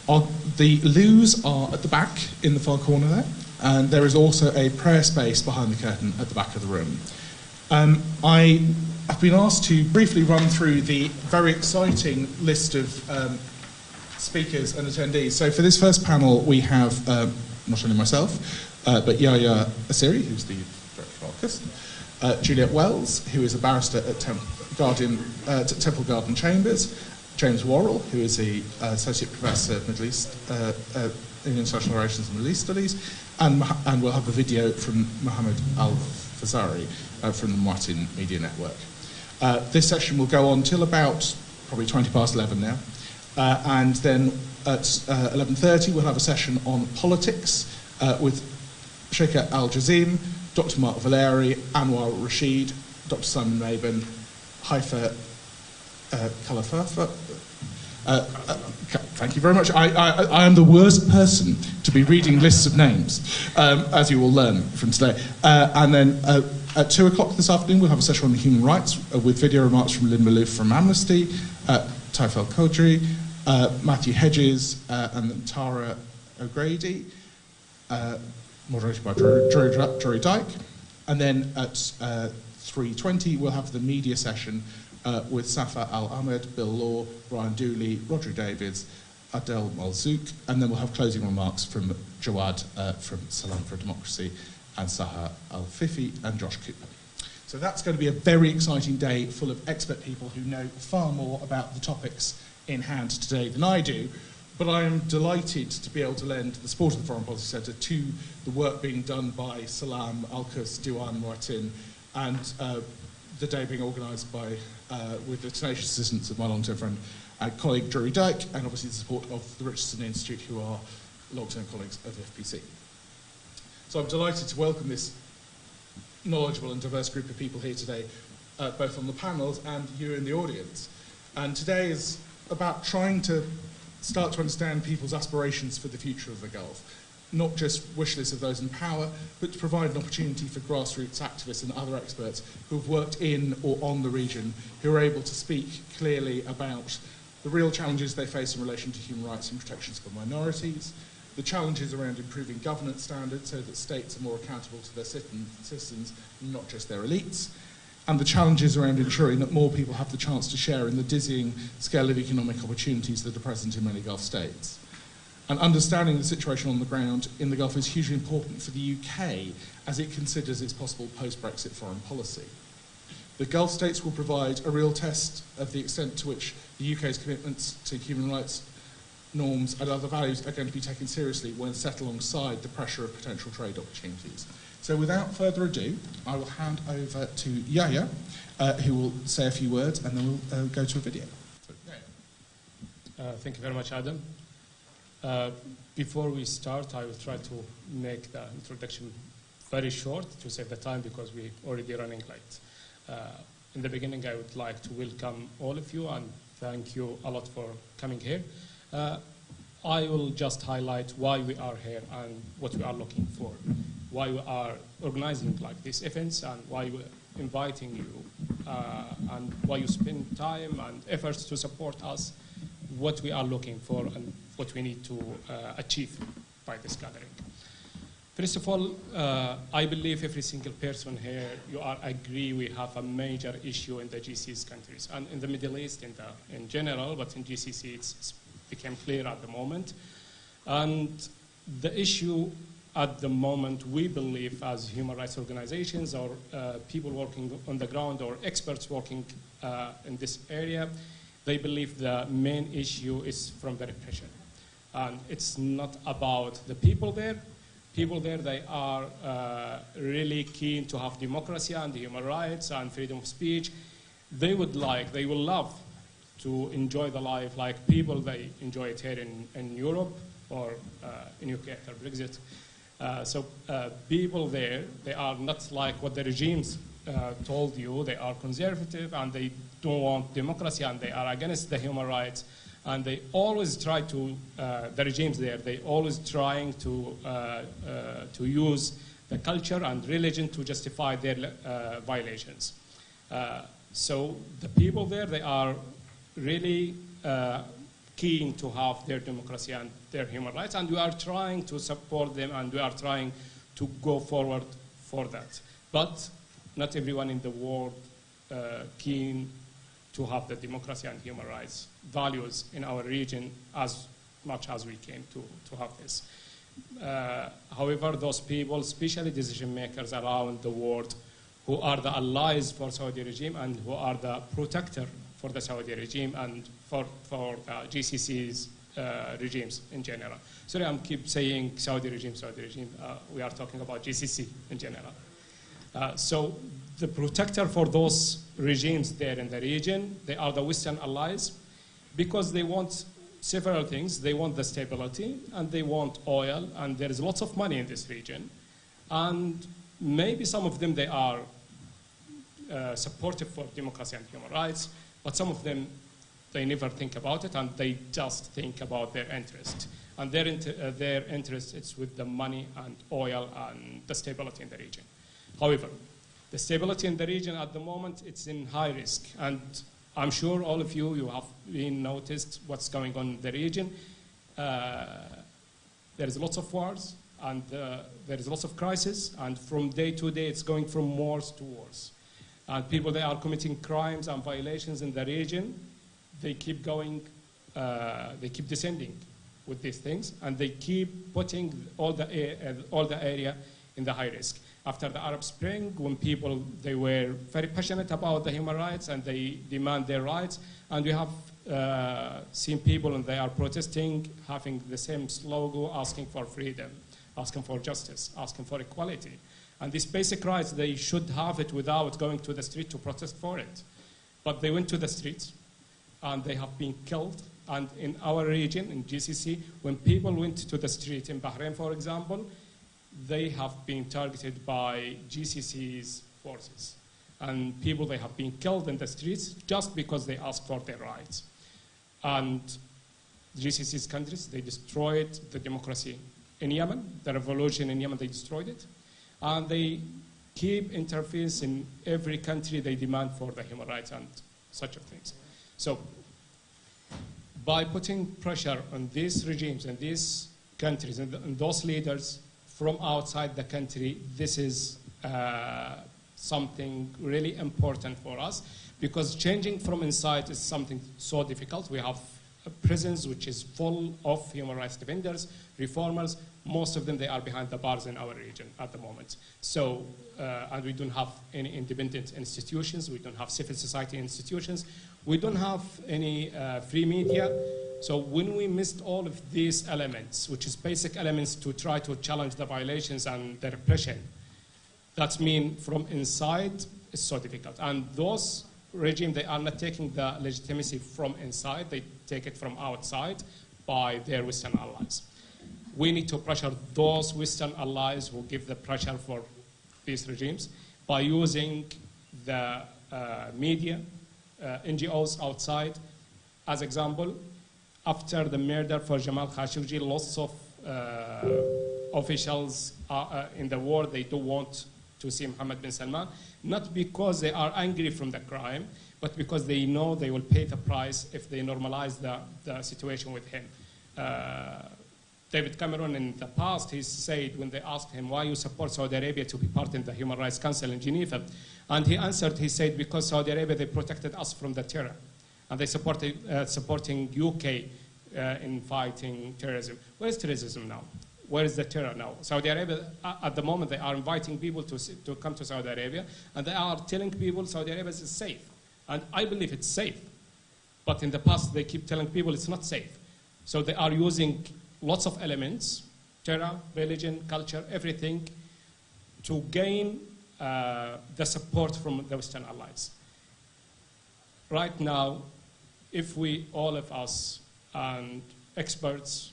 The loos are at the back in the far corner there, and there is also a prayer space behind the curtain at the back of the room. I have been asked to briefly run through the very exciting list of speakers and attendees. So for this first panel, we have not only myself, but Yahya Assiri, who's the director of ARCUS, Juliet Wells, who is a barrister at Temple Garden Chambers, James Worrell, who is the Associate Professor of Middle East in International Relations and Middle East Studies, and we'll have a video from Mohammed Al-Fazari from the Muatin Media Network. This session will go on till about probably 20 past 11 now, and then at 11:30 we'll have a session on politics with Sheikha Al-Jazim, Dr. Mark Valeri, Anwar Rashid, Dr. Simon Mabon, Haifa Khalafafa. Thank you very much. I am the worst person to be reading lists of names, as you will learn from today. And then at 2 o'clock this afternoon, we'll have a session on human rights with video remarks from Lynn Malouf from Amnesty, Taifel Kodri, Matthew Hedges, and Tara O'Grady, moderated by Jory Dyke. And then at 3:20, we'll have the media session with Safa Al-Ahmed, Bill Law, Brian Dooley, Rodri Davids, Adel Malzouk, and then we'll have closing remarks from Jawad from Salam for Democracy, and Saha Al-Fifi, and Josh Cooper. So that's going to be a very exciting day full of expert people who know far more about the topics in hand today than I do, but I am delighted to be able to lend the support of the Foreign Policy Centre to the work being done by Salam, ARCUS, Diwan, Muatin, and the day being organised by, with the tenacious assistance of my long-term friend and colleague Jory Dyke, and obviously the support of the Richardson Institute, who are long-term colleagues of the FPC. So I'm delighted to welcome this knowledgeable and diverse group of people here today, both on the panels and you in the audience. And today is about trying to start to understand people's aspirations for the future of the Gulf. Not just wish lists of those in power, but to provide an opportunity for grassroots activists and other experts who have worked in or on the region, who are able to speak clearly about the real challenges they face in relation to human rights and protections for minorities, the challenges around improving governance standards so that states are more accountable to their citizens, not just their elites, and the challenges around ensuring that more people have the chance to share in the dizzying scale of economic opportunities that are present in many Gulf states. And understanding the situation on the ground in the Gulf is hugely important for the UK as it considers its possible post-Brexit foreign policy. The Gulf states will provide a real test of the extent to which the UK's commitments to human rights norms and other values are going to be taken seriously when set alongside the pressure of potential trade opportunities. So without further ado, I will hand over to Yahya, who will say a few words, and then we'll go to a video. Thank you very much, Adam. Before we start, I will try to make the introduction very short to save the time because we're already running late. In the beginning, I would like to welcome all of you and thank you a lot for coming here. I will just highlight why we are here and what we are looking for, why we are organizing like these events and why we're inviting you, and why you spend time and efforts to support us, what we are looking for and what we need to achieve by this gathering. First of all, I believe every single person here, you are agree we have a major issue in the GCC countries and in the Middle East in general, but in GCC it's became clear at the moment. And the issue at the moment, we believe as human rights organizations or people working on the ground or experts working in this area, they believe the main issue is from the repression. And it's not about the people there. People there, they are really keen to have democracy and human rights and freedom of speech. They will love to enjoy the life like people, they enjoy it here in Europe or in UK after Brexit. So people there, they are not like what the regimes told you. They are conservative and they don't want democracy and they are against the human rights. And they always try to, the regimes there, they always trying to use the culture and religion to justify their violations. So the people there, they are really keen to have their democracy and their human rights, and we are trying to support them, and we are trying to go forward for that. But not everyone in the world keen to have the democracy and human rights values in our region as much as we came to have this. However, those people, especially decision makers around the world, who are the allies for Saudi regime and who are the protector for the Saudi regime and for the GCC's regimes in general. Sorry, I keep saying Saudi regime. We are talking about GCC in general. So the protector for those regimes there in the region, they are the Western allies, because they want several things. They want the stability, and they want oil, and there is lots of money in this region. And maybe some of them, they are supportive for democracy and human rights, but some of them, they never think about it, and they just think about their interest. And their interest is with the money and oil and the stability in the region. However, the stability in the region at the moment, it's in high risk. And I'm sure all of you have been noticed what's going on in the region. There is lots of wars, and there is lots of crisis, and from day to day, it's going from wars to wars. And people, they are committing crimes and violations in the region. They keep going, they keep descending with these things, and they keep putting all the area in the high risk. After the Arab Spring, when people, they were very passionate about the human rights and they demand their rights, and we have seen people, and they are protesting, having the same slogan, asking for freedom, asking for justice, asking for equality. And these basic rights, they should have it without going to the street to protest for it. But they went to the streets, and they have been killed. And in our region, in GCC, when people went to the street, in Bahrain, for example, they have been targeted by GCC's forces. And people, they have been killed in the streets just because they asked for their rights. And GCC's countries, they destroyed the democracy in Yemen. The revolution in Yemen, they destroyed it. And they keep interference in every country they demand for the human rights and such of things. So by putting pressure on these regimes and these countries and those leaders from outside the country, this is something really important for us, because changing from inside is something so difficult. We have prisons which is full of human rights defenders, reformers. Most of them, they are behind the bars in our region at the moment. So, and we don't have any independent institutions. We don't have civil society institutions. We don't have any free media. So when we missed all of these elements, which is basic elements to try to challenge the violations and the repression, that means from inside, it's so difficult. And those regimes, they are not taking the legitimacy from inside. They take it from outside by their Western allies. We need to pressure those Western allies who give the pressure for these regimes by using the media, NGOs outside. As example, after the murder for Jamal Khashoggi, lots of officials in the world, they don't want to see Mohammed bin Salman, not because they are angry from the crime, but because they know they will pay the price if they normalize the situation with him. David Cameron in the past, he said when they asked him why you support Saudi Arabia to be part in the Human Rights Council in Geneva, and he answered, he said, because Saudi Arabia, they protected us from the terror, and they supported supporting UK in fighting terrorism. Where is terrorism now? Where is the terror now? Saudi Arabia, at the moment, they are inviting people to come to Saudi Arabia, and they are telling people Saudi Arabia is safe. And I believe it's safe. But in the past, they keep telling people it's not safe. So they are using lots of elements, terror, religion, culture, everything, to gain the support from the Western allies. Right now, if we, all of us, and experts,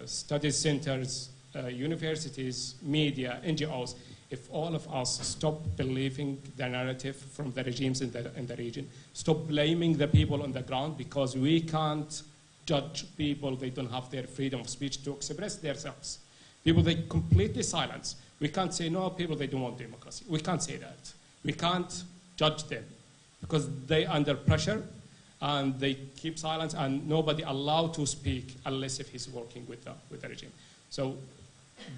study centers, universities, media, NGOs, if all of us stop believing the narrative from the regimes in the region, stop blaming the people on the ground, because we can't judge people, they don't have their freedom of speech to express themselves. People, they completely silence. We can't say, no, people, they don't want democracy. We can't say that. We can't judge them, because they are under pressure, and they keep silence, and nobody allowed to speak unless if he's working with the regime. So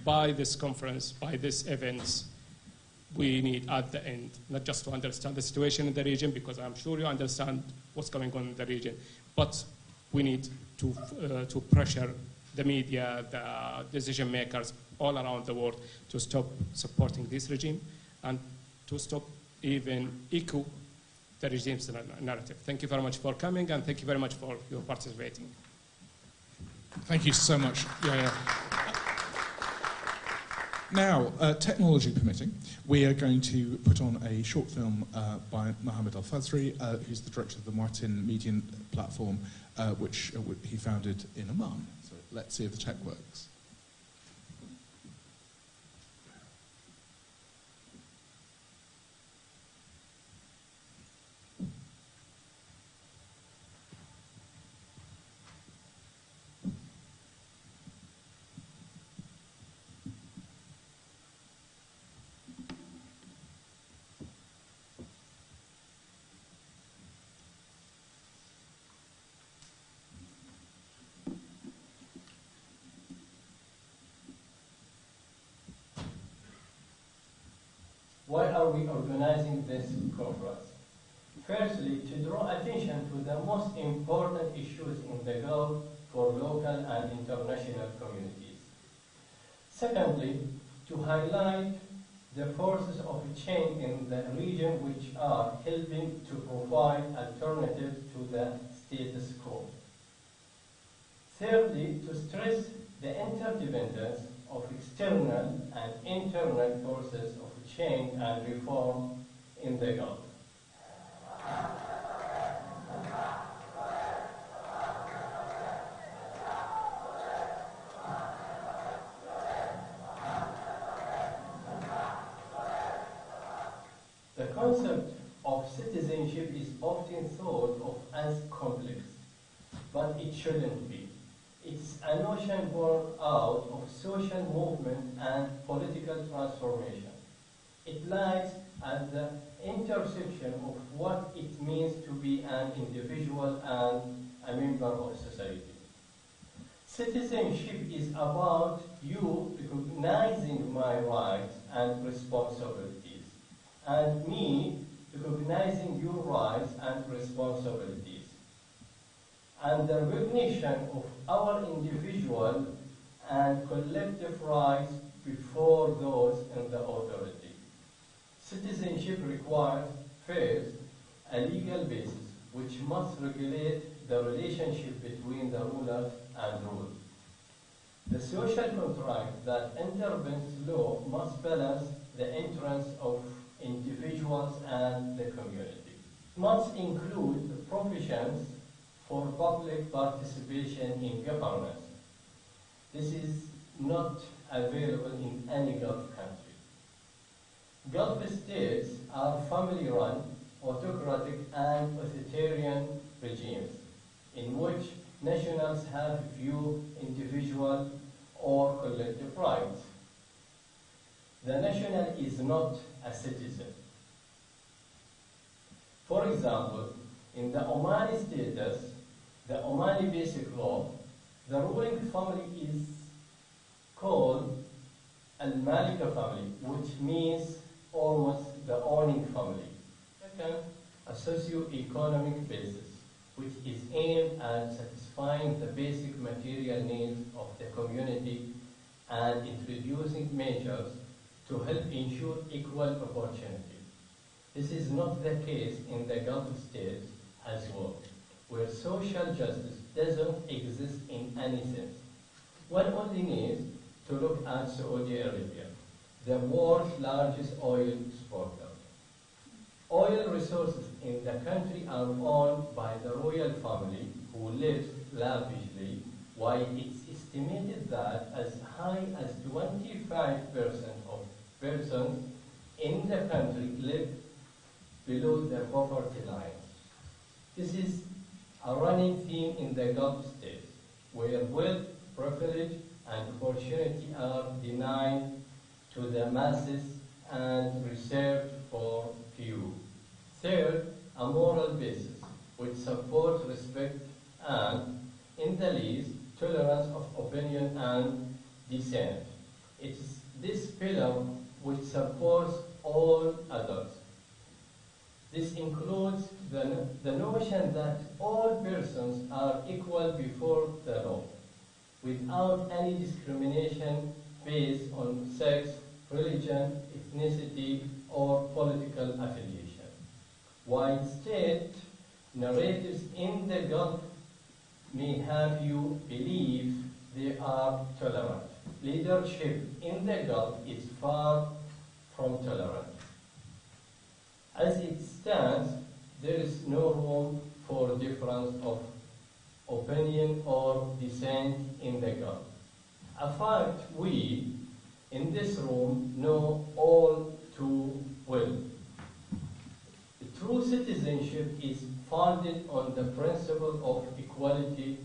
by this conference, by this event, we need at the end, not just to understand the situation in the region, because I'm sure you understand what's going on in the region, but we need to pressure the media, the decision makers all around the world to stop supporting this regime and to stop even echo the regime's narrative. Thank you very much for coming, and thank you very much for your participating. Thank you so much. Yeah. Now, technology permitting, we are going to put on a short film by Mohammed Al-Fazri, who's the director of the Martin Median platform, which he founded in Oman. So let's see if the tech works. Why are we organizing this conference? Firstly, to draw attention to the most important issues in the Gulf for local and international communities. Secondly, to highlight the forces of change in the region which are helping to provide alternatives to the status quo. Thirdly, to stress the interdependence of external and internal forces of change and reform in the Gulf. The concept of citizenship is often thought of as complex, but it shouldn't be. It's a notion born out of social movement and political transformation. It lies at the intersection of what it means to be an individual and a member of society. Citizenship is about you recognizing my rights and responsibilities, and me recognizing your rights and responsibilities, and the recognition of our individual and collective rights before those in the authority. Citizenship requires, first, a legal basis which must regulate the relationship between the rulers and ruled. The social contract that intervenes law must balance the interests of individuals and the community. It must include provisions for public participation in governance. This is not available in any Gulf country. Gulf states are family-run, autocratic, and authoritarian regimes in which nationals have few individual or collective rights. The national is not a citizen. For example, in the Omani status, the Omani Basic Law, the ruling family is called Al-Malika family, which means almost the owning family. Second, a socio-economic basis, which is aimed at satisfying the basic material needs of the community and introducing measures to help ensure equal opportunity. This is not the case in the Gulf states as well, where social justice doesn't exist in any sense. One only needs to look at Saudi Arabia, the world's largest oil exporter. Oil resources in the country are owned by the royal family, who lives lavishly, while it's estimated that as high as 25% of persons in the country live below the poverty line. This is a running theme in the Gulf states, where wealth, privilege, and opportunity are denied to the masses and reserved for few. Third, a moral basis, which support respect and, in the least, tolerance of opinion and dissent. It is this pillar which supports all others. This includes the notion that all persons are equal before the law, without any discrimination based on sex, religion, ethnicity, or political affiliation. While state narratives in the Gulf may have you believe they are tolerant, leadership in the Gulf is far from tolerant. As it stands, there is no room for difference of opinion or dissent in the Gulf. A fact we in this room know all too well. True citizenship is founded on the principle of equality,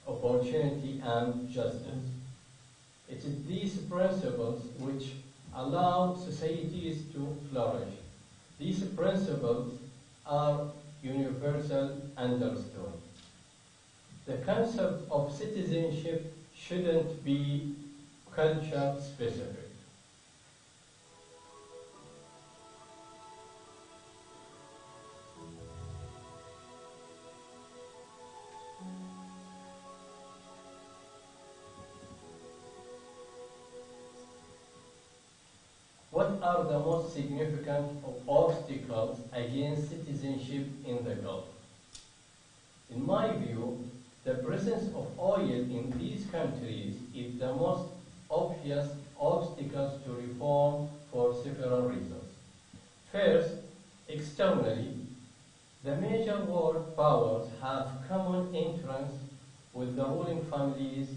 opportunity, and justice. It is these principles which allow societies to flourish. These principles are universal understood. The concept of citizenship shouldn't be culture specific. What are the most significant obstacles against citizenship in the Gulf? In my view, the presence of oil in these countries is the most obvious obstacle to reform for several reasons. First, externally, the major world powers have common interests with the ruling families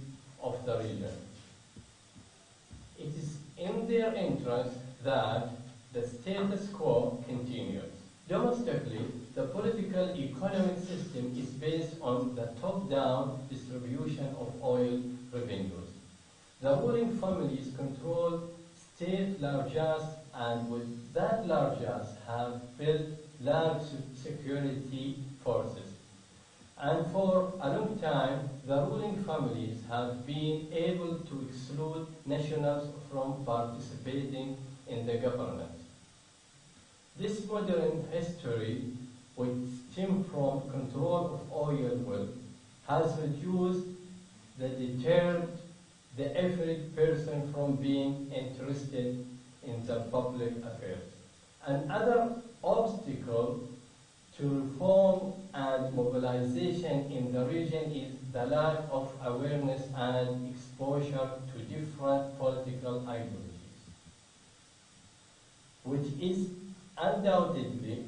of the region. It is in their interest that the status quo continues. Domestically, the political economic system is based on the top-down distribution of oil revenues. The ruling families control state largesse, and with that largesse have built large security forces. And for a long time, the ruling families have been able to exclude nationals from participating in the governance. This modern history, which stems from control of oil wealth, has reduced deterred the average person from being interested in the public affairs. Another obstacle to reform and mobilization in the region is the lack of awareness and exposure to different political ideologies, which is undoubtedly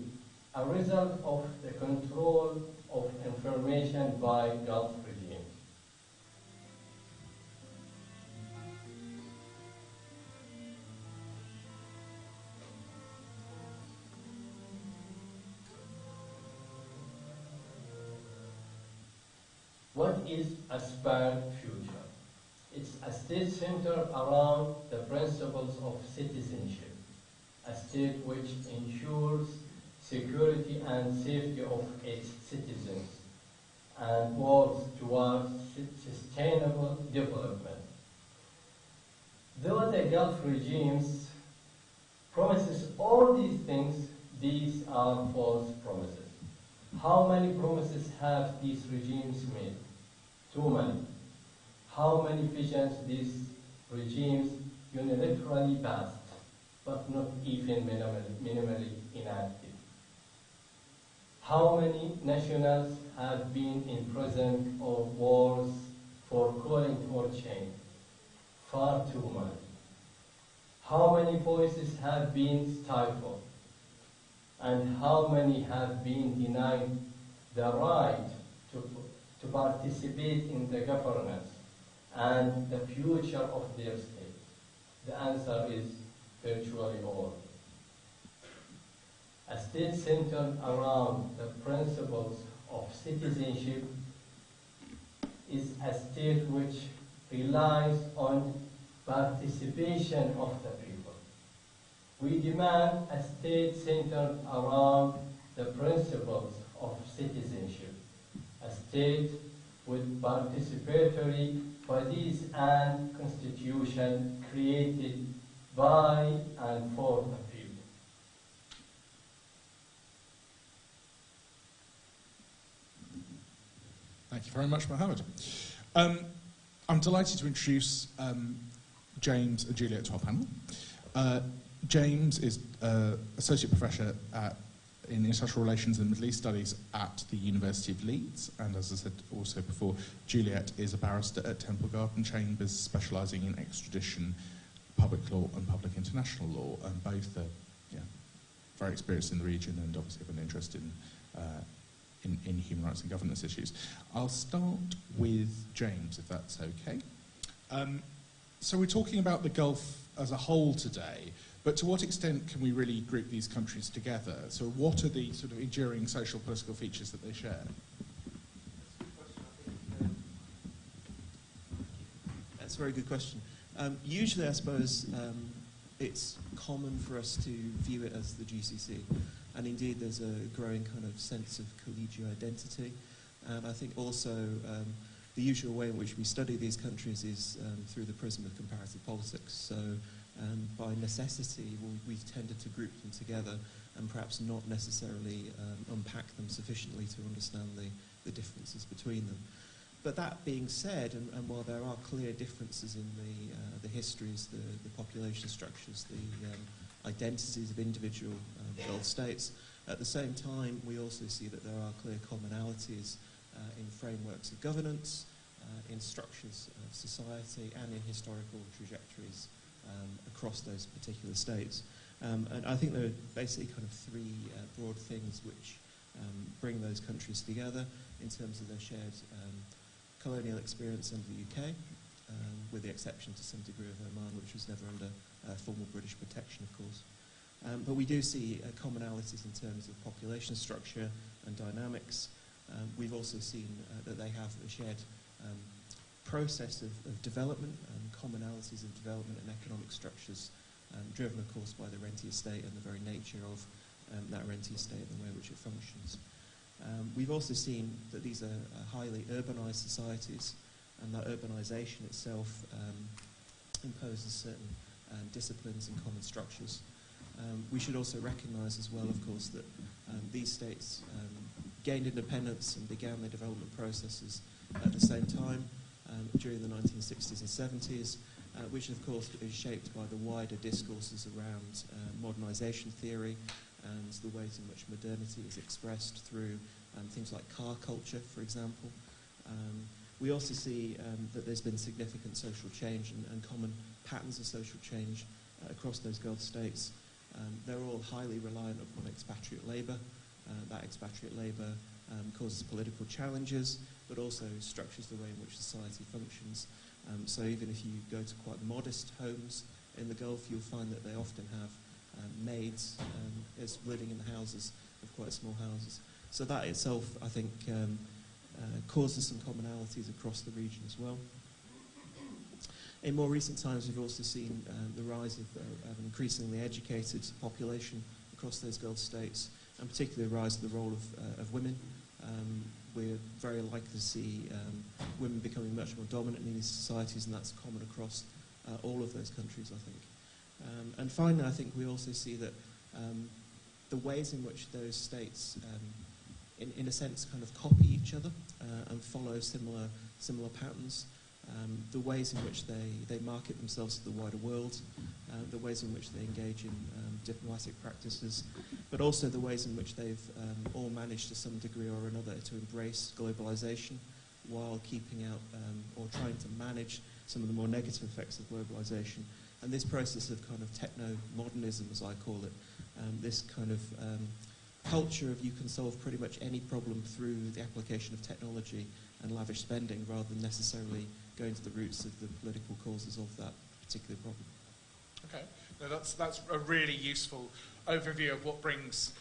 a result of the control of information by Gulf regimes. What is Aspired Future? It's a state centered around the principles of citizenship, a state which ensures security and safety of its citizens and works towards sustainable development. Though the Gulf regimes promises all these things, these are false promises. How many promises have these regimes made? Too many. How many visions these regimes unilaterally passed, but not even minimally enacted? How many nationals have been imprisoned or wars for calling for change? Far too many. How many voices have been stifled? And how many have been denied the right to participate in the governance and the future of their state? The answer is virtually all. A state centered around the principles of citizenship is a state which relies on participation of the people. We demand a state centered around the principles of citizenship, a state with participatory bodies and constitution created by and for the people. Thank you very much, Mohammed. I'm delighted to introduce James and Juliet to our panel. James is Associate Professor in International Relations and Middle East Studies at the University of Leeds, and as I said also before, Juliet is a barrister at Temple Garden Chambers, specialising in extradition, public law and public international law, and both are very experienced in the region and obviously have an interest in human rights and governance issues. I'll start with James, if that's okay. So we're talking about the Gulf as a whole today, but to what extent can we really group these countries together? So what are the sort of enduring social political features that they share? That's a very good question. Usually, I suppose, it's common for us to view it as the GCC. And indeed, there's a growing kind of sense of collegial identity. And I think also the usual way in which we study these countries is through the prism of comparative politics. So by necessity, we've tended to group them together and perhaps not necessarily unpack them sufficiently to understand the differences between them. But that being said, and while there are clear differences in the histories, the population structures, the identities of individual Gulf states, at the same time we also see that there are clear commonalities in frameworks of governance, in structures of society, and in historical trajectories across those particular states. And I think there are basically kind of three broad things which bring those countries together in terms of their shared colonial experience under the UK, with the exception to some degree of Oman, which was never under formal British protection, of course. But we do see commonalities in terms of population structure and dynamics. We've also seen that they have a shared process of development and commonalities of development and economic structures, driven, of course, by the rentier state and the very nature of that rentier state and the way in which it functions. We've also seen that these are highly urbanized societies, and that urbanization itself imposes certain disciplines and common structures. We should also recognize as well, of course, that these states gained independence and began their development processes at the same time during the 1960s and 70s, which of course is shaped by the wider discourses around modernization theory and the ways in which modernity is expressed through things like car culture, for example. We also see that there's been significant social change and common patterns of social change across those Gulf states. They're all highly reliant upon expatriate labour. That expatriate labour causes political challenges, but also structures the way in which society functions. So even if you go to quite modest homes in the Gulf, you'll find that they often have maids as living in the houses of quite small houses. So that itself, I think, causes some commonalities across the region as well. In more recent times, we've also seen the rise of an increasingly educated population across those Gulf states, and particularly the rise of the role of women. We're very likely to see women becoming much more dominant in these societies, and that's common across all of those countries, I think. And finally, I think we also see that the ways in which those states, in a sense, kind of copy each other and follow similar patterns, the ways in which they market themselves to the wider world, the ways in which they engage in diplomatic practices, but also the ways in which they've all managed to some degree or another to embrace globalization while keeping out or trying to manage some of the more negative effects of globalization. And this process of kind of techno-modernism, as I call it, this kind of culture of you can solve pretty much any problem through the application of technology and lavish spending rather than necessarily going to the roots of the political causes of that particular problem. Okay, no, that's a really useful overview of what brings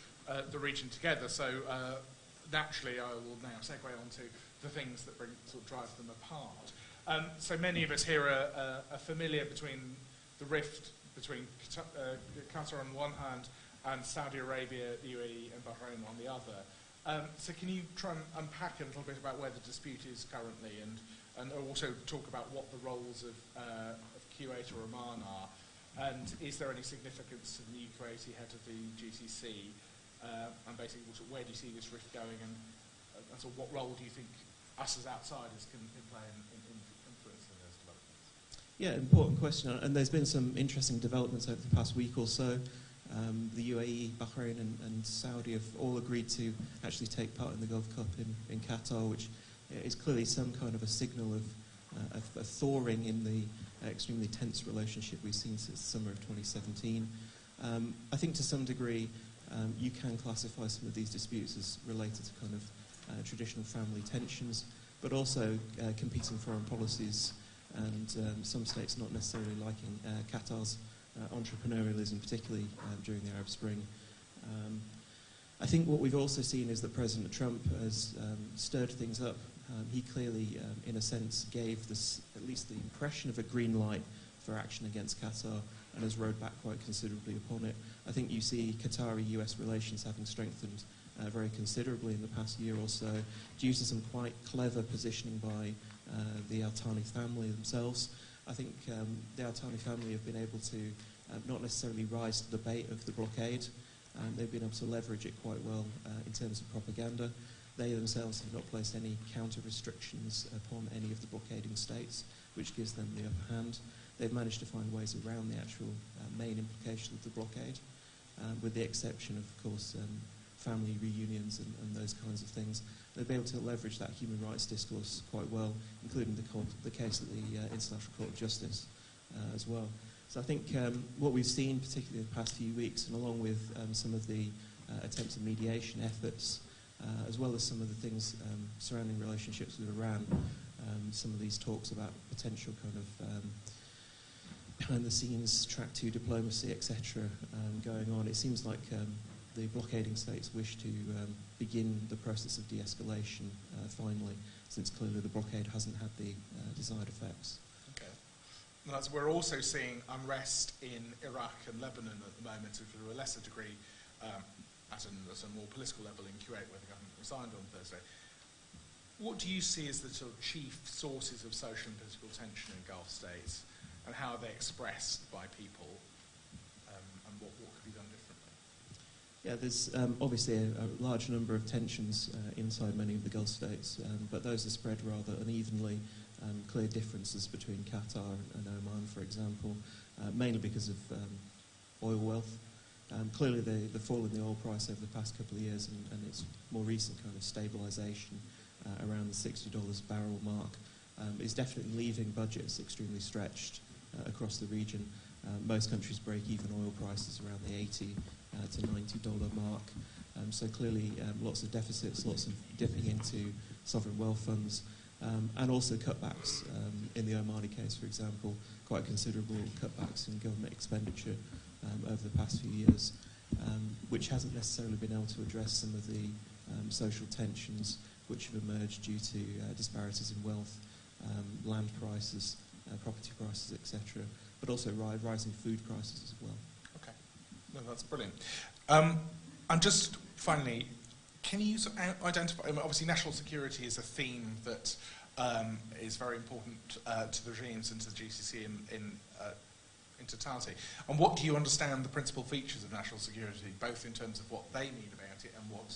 the region together. So naturally, I will now segue on to the things that sort of drive them apart. So many of us here are familiar between the rift between Qatar on one hand and Saudi Arabia, the UAE and Bahrain on the other. So can you try and unpack a little bit about where the dispute is currently, and also talk about what the roles of Kuwait or Oman are, and is there any significance to the new Kuwaiti head of the GCC, and basically where do you see this rift going, and sort of what role do you think us as outsiders can play in influencing those developments? Yeah, important question, and there's been some interesting developments over the past week or so. The UAE, Bahrain and Saudi have all agreed to actually take part in the Gulf Cup in Qatar, which is clearly some kind of a signal of a thawing in the extremely tense relationship we've seen since the summer of 2017. I think to some degree you can classify some of these disputes as related to kind of traditional family tensions, but also competing foreign policies and some states not necessarily liking Qatar's entrepreneurialism, particularly during the Arab Spring. I think what we've also seen is that President Trump has stirred things up. He clearly, in a sense, gave this, at least the impression of a green light for action against Qatar and has rode back quite considerably upon it. I think you see Qatari-US relations having strengthened very considerably in the past year or so due to some quite clever positioning by the Al Thani family themselves. I think the Al Thani family have been able to not necessarily rise to the bait of the blockade. They've been able to leverage it quite well in terms of propaganda. They themselves have not placed any counter restrictions upon any of the blockading states, which gives them the upper hand. They've managed to find ways around the actual main implication of the blockade, with the exception of course, family reunions and those kinds of things. They've been able to leverage that human rights discourse quite well, including the case at the International Court of Justice as well. So I think what we've seen, particularly in the past few weeks, and along with some of the attempts at mediation efforts, as well as some of the things surrounding relationships with Iran, some of these talks about potential kind of behind-the-scenes track 2 diplomacy, etc., going on, it seems like the blockading states wish to begin the process of de-escalation finally, since clearly the blockade hasn't had the desired effects. Okay. We're also seeing unrest in Iraq and Lebanon at the moment, to a lesser degree, at a more political level in Kuwait, where the government resigned on Thursday. What do you see as the sort of chief sources of social and political tension in Gulf states, and how are they expressed by people, and what could be done differently? Yeah, there's obviously a large number of tensions inside many of the Gulf states, but those are spread rather unevenly. Clear differences between Qatar and Oman, for example, mainly because of oil wealth. Clearly the fall in the oil price over the past couple of years and its more recent kind of stabilisation around the $60 a barrel mark is definitely leaving budgets extremely stretched across the region. Most countries break even oil prices around the $80 to $90 mark. So clearly lots of deficits, lots of dipping into sovereign wealth funds, and also cutbacks. In the Omani case, for example, quite considerable cutbacks in government expenditure over the past few years, which hasn't necessarily been able to address some of the social tensions which have emerged due to disparities in wealth, land prices, property prices, etc., but also rising food prices as well. Okay, no, that's brilliant. And just finally, can you identify, obviously national security is a theme that is very important to the regimes and to the GCC in totality. And what do you understand the principal features of national security, both in terms of what they mean about it and what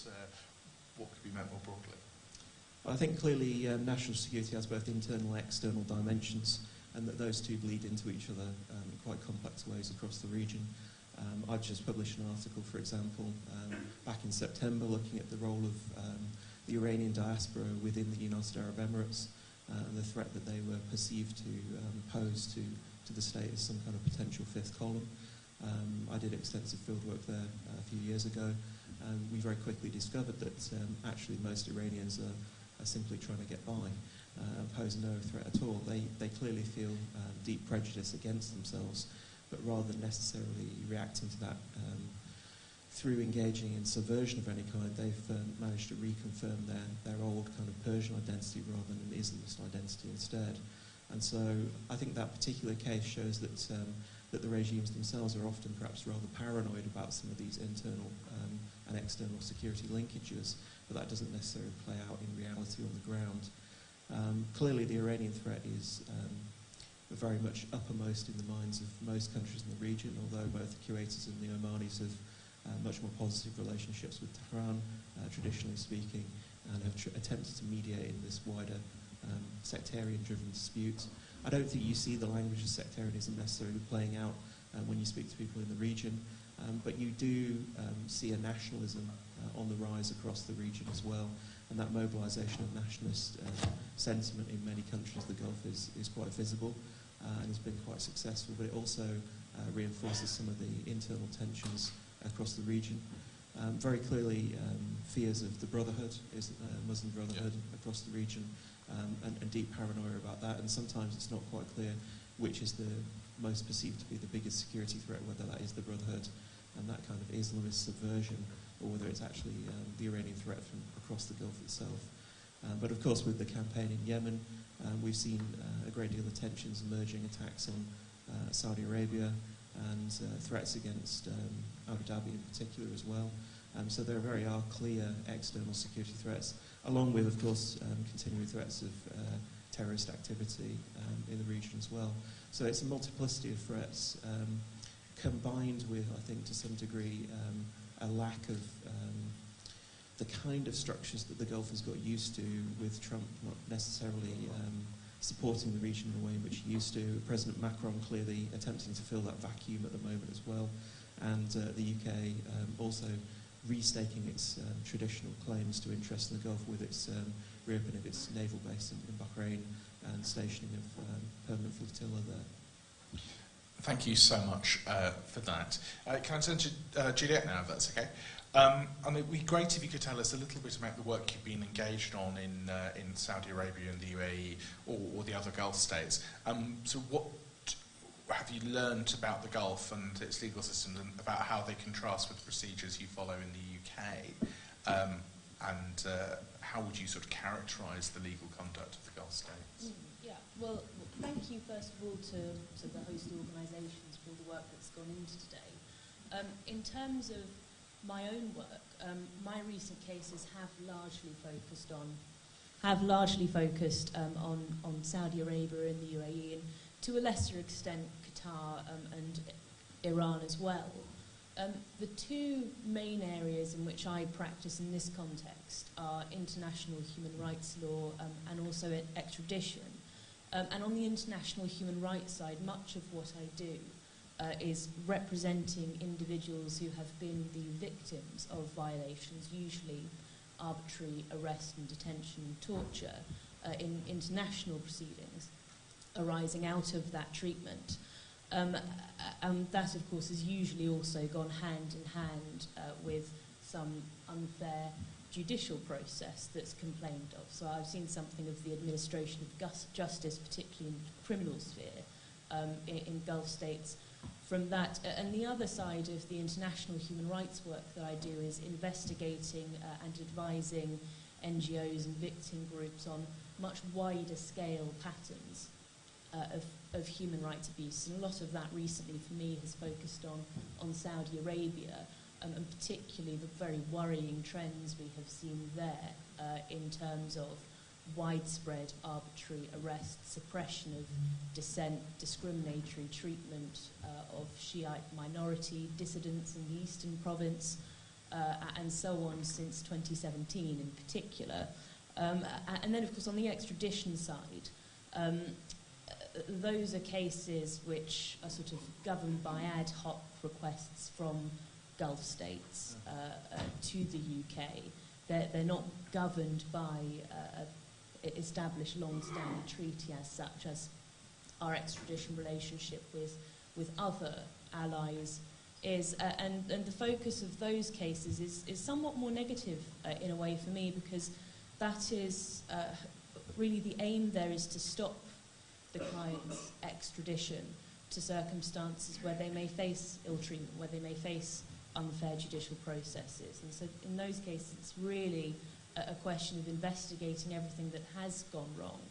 could be meant more broadly? I think clearly national security has both internal and external dimensions, and that those two bleed into each other in quite complex ways across the region. I've just published an article, for example, back in September, looking at the role of the Iranian diaspora within the United Arab Emirates and the threat that they were perceived to pose to the state as some kind of potential fifth column. I did extensive fieldwork there a few years ago, and we very quickly discovered that actually most Iranians are simply trying to get by and pose no threat at all. They clearly feel deep prejudice against themselves, but rather than necessarily reacting to that through engaging in subversion of any kind, they've managed to reconfirm their old kind of Persian identity rather than an Islamist identity instead. And so I think that particular case shows that the regimes themselves are often perhaps rather paranoid about some of these internal and external security linkages, but that doesn't necessarily play out in reality on the ground. Clearly, the Iranian threat is very much uppermost in the minds of most countries in the region, although both the Kuwaitis and the Omanis have much more positive relationships with Tehran, traditionally speaking, and have attempted to mediate in this wider sectarian-driven dispute. I don't think you see the language of sectarianism necessarily playing out when you speak to people in the region, but you do see a nationalism on the rise across the region as well, and that mobilisation of nationalist sentiment in many countries of the Gulf is quite visible and has been quite successful, but it also reinforces some of the internal tensions across the region. Very clearly, fears of the Brotherhood, Muslim Brotherhood across the region, and deep paranoia about that, and sometimes it's not quite clear which is the most perceived to be the biggest security threat, whether that is the Brotherhood and that kind of Islamist subversion, or whether it's actually the Iranian threat from across the Gulf itself. But of course, with the campaign in Yemen, we've seen a great deal of tensions emerging, attacks on Saudi Arabia, and threats against Abu Dhabi in particular as well. So there very are clear external security threats, along with, of course, continuing threats of terrorist activity in the region as well. So it's a multiplicity of threats, combined with, I think, to some degree, a lack of the kind of structures that the Gulf has got used to, with Trump not necessarily supporting the region in the way in which he used to. President Macron clearly attempting to fill that vacuum at the moment as well, and the UK also restaking its traditional claims to interest in the Gulf with its reopening of its naval base in Bahrain and stationing of permanent flotilla there. Thank you so much for that. Can I turn to Juliet now, if that's okay? And it would be great if you could tell us a little bit about the work you've been engaged on in Saudi Arabia and the UAE or the other Gulf states. So what have you learned about the Gulf and its legal systems, and about how they contrast with procedures you follow in the UK? And how would you sort of characterise the legal conduct of the Gulf states? Yeah, well, thank you first of all to the host organisations for all the work that's gone into today. In terms of my own work, my recent cases have largely focused on Saudi Arabia and the UAE, and to a lesser extent Qatar and Iran as well. The two main areas in which I practice in this context are international human rights law and also extradition. And on the international human rights side, much of what I do is representing individuals who have been the victims of violations, usually arbitrary arrest and detention and torture, in international proceedings arising out of that treatment. And that, of course, has usually also gone hand in hand with some unfair judicial process that's complained of. So I've seen something of the administration of justice, particularly in the criminal sphere, in Gulf states. From that, and the other side of the international human rights work that I do is investigating and advising NGOs and victim groups on much wider scale patterns of human rights abuse. And a lot of that recently for me has focused on Saudi Arabia, and particularly the very worrying trends we have seen there in terms of widespread arbitrary arrest, suppression of dissent, discriminatory treatment of Shiite minority dissidents in the eastern province, and so on since 2017 in particular. And then, of course, on the extradition side, those are cases which are sort of governed by ad hoc requests from Gulf states to the UK. They're not governed by established long-standing treaty as such as our extradition relationship with other allies is, and the focus of those cases is somewhat more negative in a way for me, because that is really the aim there is to stop the client's extradition to circumstances where they may face ill treatment, where they may face unfair judicial processes. And so in those cases it's really a question of investigating everything that has gone wrong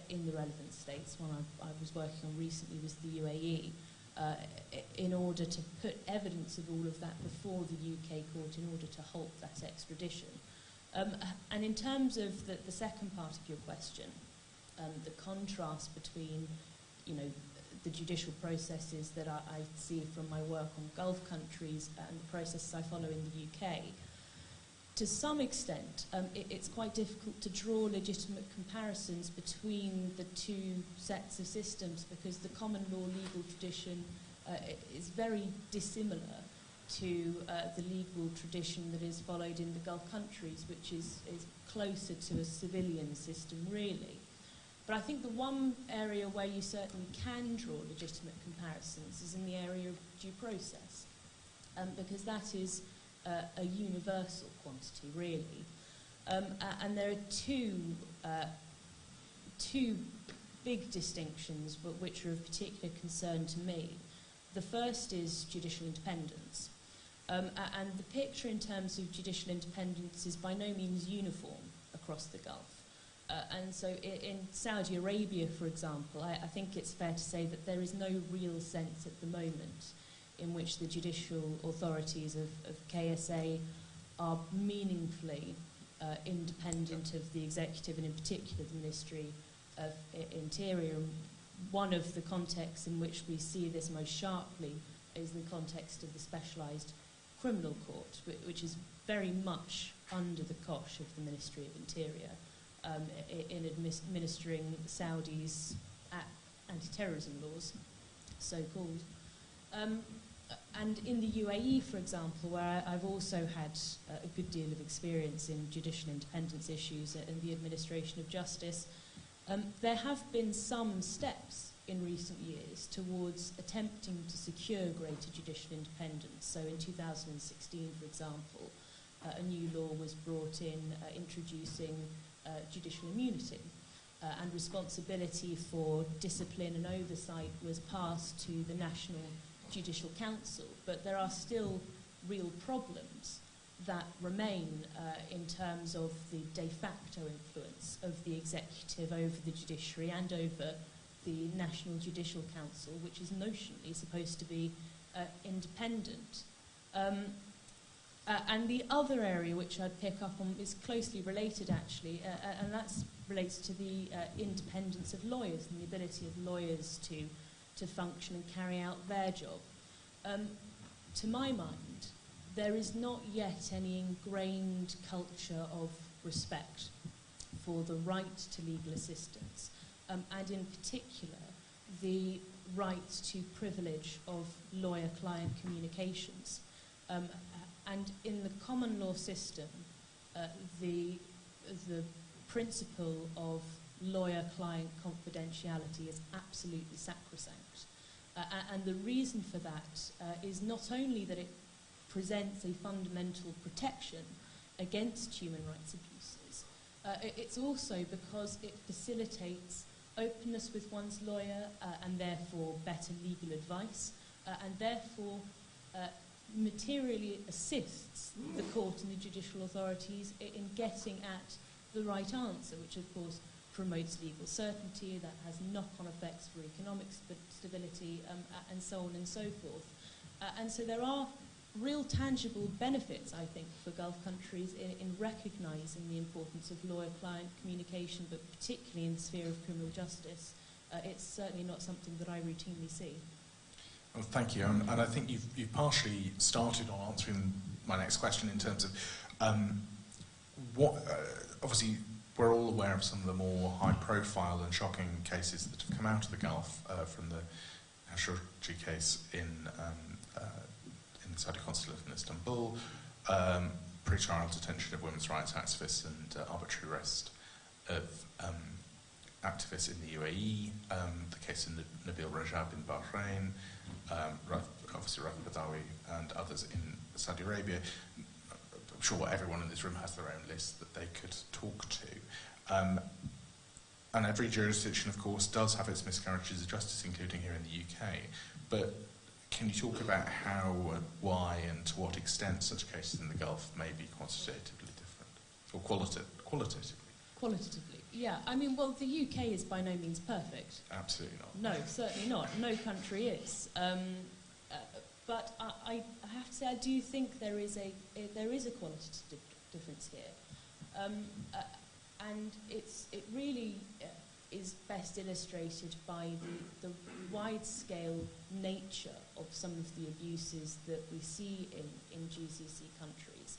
in the relevant states. One I was working on recently was the UAE, in order to put evidence of all of that before the UK court in order to halt that extradition. And in terms of the second part of your question, the contrast between, you know, the judicial processes that I see from my work on Gulf countries and the processes I follow in the UK, to some extent, it's quite difficult to draw legitimate comparisons between the two sets of systems because the common law legal tradition is very dissimilar to the legal tradition that is followed in the Gulf countries, which is closer to a civilian system, really. But I think the one area where you certainly can draw legitimate comparisons is in the area of due process, because that is a universal quantity, really. And there are two big distinctions which are of particular concern to me. The first is judicial independence. And the picture in terms of judicial independence is by no means uniform across the Gulf. And so in Saudi Arabia, for example, I think it's fair to say that there is no real sense at the moment in which the judicial authorities of KSA are meaningfully independent of the executive and in particular the Ministry of Interior. One of the contexts in which we see this most sharply is the context of the specialised criminal court, which is very much under the cosh of the Ministry of Interior in administering Saudi's anti-terrorism laws, so-called. And in the UAE, for example, where I've also had a good deal of experience in judicial independence issues and the administration of justice, there have been some steps in recent years towards attempting to secure greater judicial independence. So in 2016, for example, a new law was brought in introducing judicial immunity, and responsibility for discipline and oversight was passed to the National Judicial Council. But there are still real problems that remain in terms of the de facto influence of the executive over the judiciary and over the National Judicial Council, which is notionally supposed to be independent. And the other area which I'd pick up on is closely related, actually, and that relates to the independence of lawyers and the ability of lawyers to function and carry out their job. To my mind, there is not yet any ingrained culture of respect for the right to legal assistance, and in particular, the right to privilege of lawyer-client communications. And in the common law system, the principle of lawyer-client confidentiality is absolutely sacrosanct. And the reason for that is not only that it presents a fundamental protection against human rights abuses, it's also because it facilitates openness with one's lawyer and therefore better legal advice, and therefore materially assists the court and the judicial authorities in getting at the right answer, which of course promotes legal certainty, that has knock-on effects for economic stability, and so on and so forth. And so there are real tangible benefits, I think, for Gulf countries in recognising the importance of lawyer-client communication, but particularly in the sphere of criminal justice. It's certainly not something that I routinely see. Well, thank you. And I think you've partially started on answering my next question in terms of obviously, we're all aware of some of the more high-profile and shocking cases that have come out of the Gulf, from the Khashoggi case in the Saudi consulate in Istanbul, pre-trial detention of women's rights activists and arbitrary arrest of activists in the UAE, the case in Nabil Rajab in Bahrain, obviously Raif Badawi and others in Saudi Arabia. I'm sure everyone in this room has their own list that they could talk to. And every jurisdiction, of course, does have its miscarriages of justice, including here in the UK. But can you talk about how, why, and to what extent such cases in the Gulf may be quantitatively different, or qualitatively? Qualitatively, yeah. I mean, well, the UK is by no means perfect. Absolutely not. No, certainly not. No country is. But I have to say, I do think there is a qualitative difference here, and it really is best illustrated by the wide-scale nature of some of the abuses that we see in GCC countries,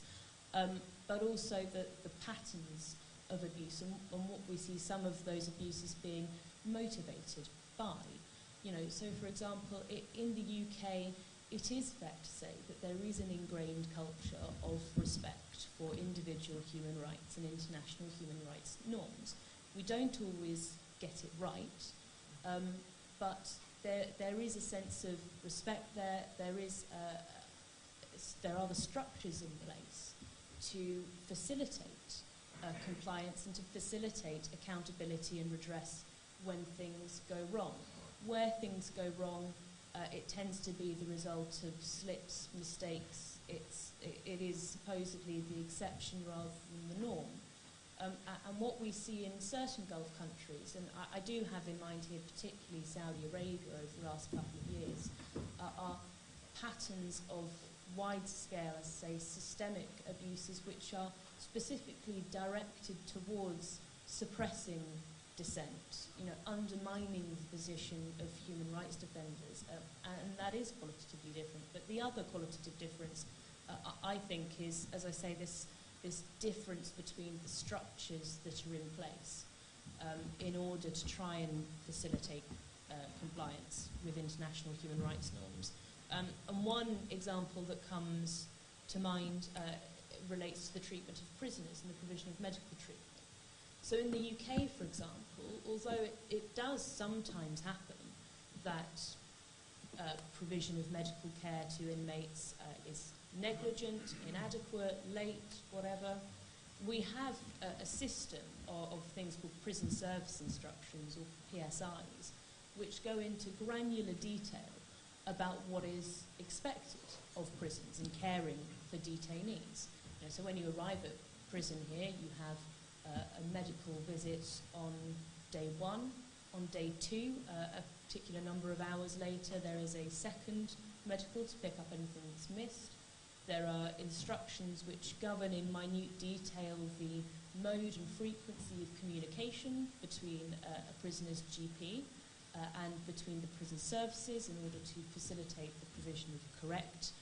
but also the patterns of abuse and what we see some of those abuses being motivated by. You know, so for example, in the UK, it is fair to say that there is an ingrained culture of respect for individual human rights and international human rights norms. We don't always get it right, but there is a sense of respect there. There are the structures in place to facilitate compliance and to facilitate accountability and redress when things go wrong. Where things go wrong, it tends to be the result of slips, mistakes. It is supposedly the exception rather than the norm. And what we see in certain Gulf countries, and I do have in mind here particularly Saudi Arabia over the last couple of years, are patterns of wide-scale, as I say, systemic abuses which are specifically directed towards suppressing dissent, you know, undermining the position of human rights defenders, and that is qualitatively different. But the other qualitative difference, I think, is, as I say, this difference between the structures that are in place in order to try and facilitate compliance with international human rights norms. And one example that comes to mind relates to the treatment of prisoners and the provision of medical treatment. So in the UK, for example, although it does sometimes happen that provision of medical care to inmates is negligent, inadequate, late, whatever, we have a system of things called prison service instructions, or PSIs, which go into granular detail about what is expected of prisons in caring for detainees. You know, so when you arrive at prison here, you have a medical visit on day 1. On day 2, a particular number of hours later, there is a second medical to pick up anything that's missed. There are instructions which govern in minute detail the mode and frequency of communication between a prisoner's GP and between the prison services in order to facilitate the provision of correct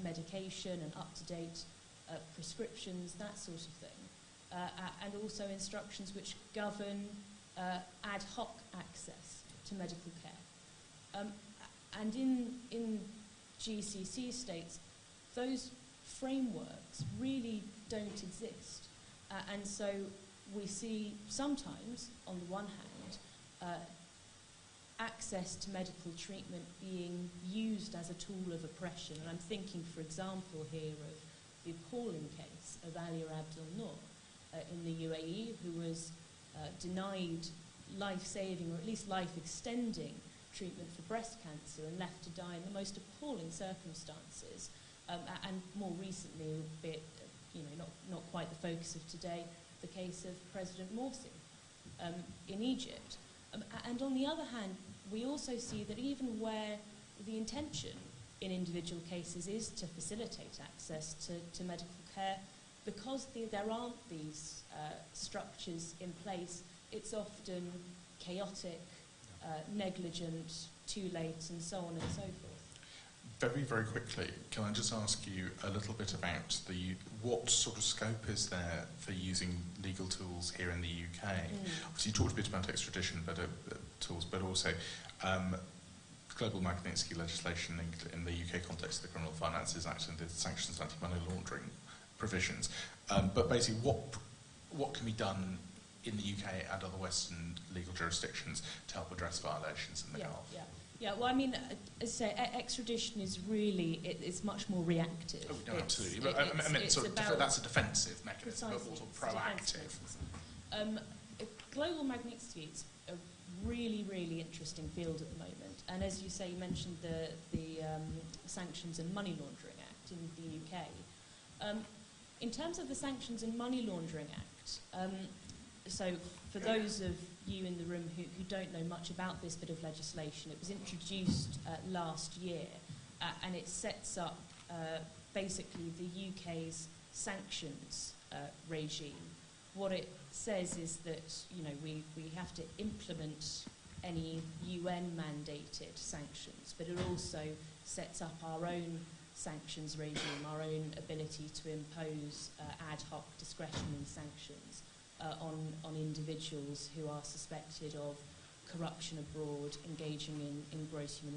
medication and up-to-date prescriptions, that sort of thing. And also instructions which govern ad hoc access to medical care. And in GCC states, those frameworks really don't exist. And so we see sometimes, on the one hand, access to medical treatment being used as a tool of oppression. And I'm thinking, for example, here of the appalling case of Alia Abdel Noor in the UAE, who was denied life-saving, or at least life-extending treatment for breast cancer and left to die in the most appalling circumstances. And more recently, albeit not quite the focus of today, the case of President Morsi in Egypt. And on the other hand, we also see that even where the intention in individual cases is to facilitate access to medical care, because there aren't these structures in place, it's often chaotic, negligent, too late, and so on and so forth. Very, very quickly, can I just ask you a little bit about what sort of scope is there for using legal tools here in the UK? Obviously, you talked a bit about extradition tools, but also Global Magnitsky legislation in the UK context, the Criminal Finances Act and the Sanctions Anti-Money Laundering provisions. But basically, what can be done in the UK and other Western legal jurisdictions to help address violations in the Gulf? Yeah, well, I mean, as I say, extradition is really, it's much more reactive. Oh, no, absolutely. But I mean, that's a defensive mechanism, but also proactive. Global Magnitsky is a really, really interesting field at the moment. And as you say, you mentioned the Sanctions and Money Laundering Act in the UK. In terms of the Sanctions and Money Laundering Act, So for those of you in the room who don't know much about this bit of legislation, it was introduced last year, and it sets up basically the UK's sanctions regime. What it says is that, you know, we have to implement any UN mandated sanctions, but it also sets up our own sanctions regime, our own ability to impose ad hoc discretionary sanctions on individuals who are suspected of corruption abroad, engaging in gross human